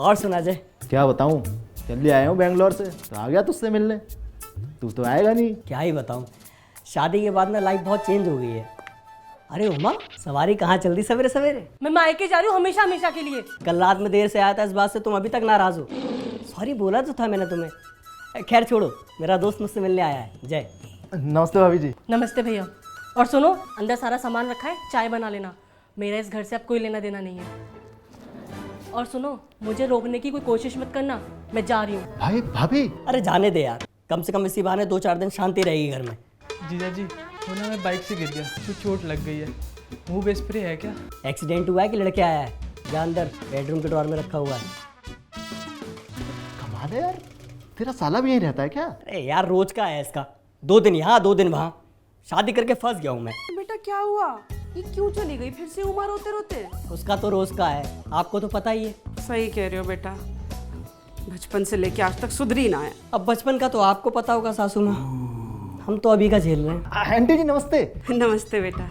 और सुना जय। क्या बताऊं, जल्दी आया हूँ बेंगलोर से तो आ गया तुझसे मिलने। तू तो आएगा नहीं। क्या ही बताऊं, शादी के बाद ना लाइफ बहुत चेंज हो गई है। अरे उमा, सवारी कहाँ चल दी सवेरे सवेरे? मैं मायके जा रही हूँ हमेशा हमेशा के लिए। कल रात में देर से आया था, इस बात से तुम अभी तक नाराज हो। सॉरी बोला तो था मैंने तुम्हें। खैर छोड़ो, मेरा दोस्त मुझसे मिलने आया है। जय। नमस्ते भाभी जी। नमस्ते भैया। और सुनो, अंदर सारा सामान रखा है, चाय बना लेना। मेरा इस घर से अब कोई लेना देना नहीं है। और सुनो, मुझे रोकने की कोई कोशिश मत करना, मैं जा रही हूँ। भाई भाभी। अरे जाने दे यार, कम से कम इसी बहाने 2-4 दिन शांति रहेगी घर में। जीजा जी, वो ना मैं बाइक से गिर गया तो चोट लग गई है। मुंह पे स्प्रे है क्या? एक्सीडेंट हुआ है कि लड़के आया है? जा अंदर, बेडरूम के ड्रॉर में रखा हुआ है। कमाल है यार, तेरा साला भी यहीं रहता है क्या? अरे यार रोज का है इसका, 2 दिन यहाँ 2 दिन वहाँ। शादी करके फंस गया हूँ मैं। बेटा क्या हुआ? ये क्यों चली गई फिर से उमा रोते रोते? उसका तो रोज का है, आपको तो पता ही है। सही कह रहे हो बेटा, बचपन से लेके आज तक सुधरी ना है। अब बचपन का तो आपको पता होगा सासू माँ, हम तो अभी का झेल रहे हैं। आंटी जी नमस्ते। नमस्ते बेटा।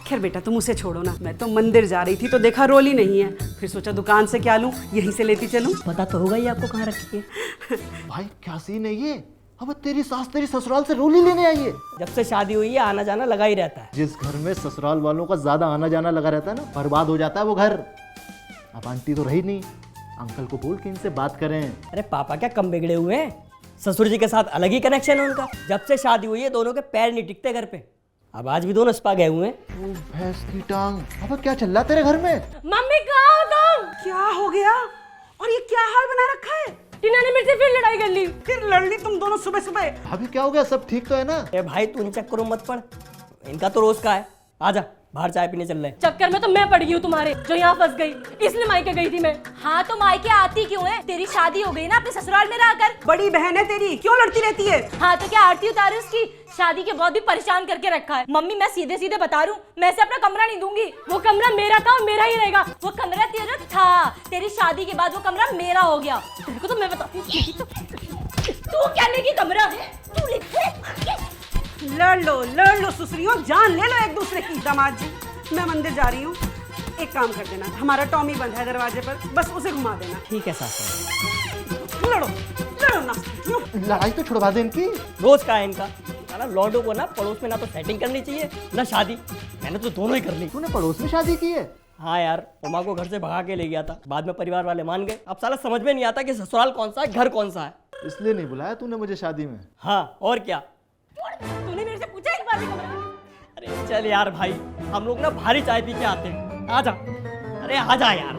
खैर बेटा तुम उसे छोड़ो ना, मैं तो मंदिर जा रही थी तो देखा रोली नहीं है, फिर सोचा दुकान से क्या लूं, यहीं से लेती चलूं। पता तो होगा ही आपको कहाँ रखी है। भाई क्या सीन है ये? अब तेरी सास तेरी ससुराल से रोली लेने आई है। जब से शादी हुई है आना जाना लगा ही रहता है। जिस घर में ससुराल वालों का ज्यादा आना जाना लगा रहता है ना, बर्बाद हो जाता है वो घर। अब आंटी तो रही नहीं, अंकल को बोल के इनसे बात करें। अरे पापा क्या कम बिगड़े हुए हैं? ससुर जी के साथ अलग ही कनेक्शन है उनका। जब से शादी हुई है दोनों के पैर नहीं टिकते घर पे। अब आज भी दोनों स्पा गए हुए हैं। ओ भैंस की टांग, अब क्या चल रहा है तेरे घर में? मम्मी कहाँ हो तुम? क्या हो गया? और ये क्या हाल बना रखा है? टीना ने मेरे से फिर लड़ाई कर ली। फिर लड़ ली तुम दोनों सुबह सुबह? अभी क्या हो गया, सब ठीक तो है ना? ए भाई तू इन चक्करों में मत पड़, इनका तो रोज का है। आजा बाहर चाय पीने चल रहे हैं। चक्कर में तो मैं पड़ गई हूँ तुम्हारे, जो यहाँ फंस गई, इसलिए मायके गई थी मैं। हाँ तो मायके आती क्यों है? तेरी शादी हो गई ना अपने ससुराल में रहकर। बड़ी बहन है तेरी, क्यों लड़ती रहती है? हाँ तो क्या आरती उतारू उसकी? शादी के बाद भी परेशान करके रखा है। मम्मी मैं सीधे सीधे बता रही हूँ, मैं इसे अपना कमरा नहीं दूंगी। वो कमरा मेरा था और मेरा ही रहेगा। वो कमरा तेरा था, तेरी शादी के बाद वो कमरा मेरा हो गया। तेरे को तो मैं बताती हूँ। तू क्या लेगी कमरा है? तू ले। लड़ लो सुसरियों, जान ले लो एक दूसरे की। दामाद जी मैं मंदिर जा रही हूँ, एक काम कर देना, हमारा टॉमी बंद है दरवाजे पर, बस उसे घुमा देना। ठीक है सासू। लड़ो ना। लड़ाई तो छुड़वा दे इनकी। रोज का है इनका। ना लॉन्डो को ना पड़ोस में ना तो सेटिंग करनी चाहिए ना शादी। मैंने तो दोनों ही कर ली। तूने पड़ोस में शादी की है? हाँ यार, उमा को घर से भगा के ले गया था, बाद में परिवार वाले मान गए। अब साला समझ में नहीं आता कि ससुराल कौन सा है, घर कौन सा है। इसलिए नहीं बुलाया तूने मुझे शादी में? हाँ और क्या। तूने मेरे से पूछा एक बार भी कमरा? अरे चल यार भाई, हम लोग ना भारी चाय पी के आते हैं। आजा, अरे आजा यार।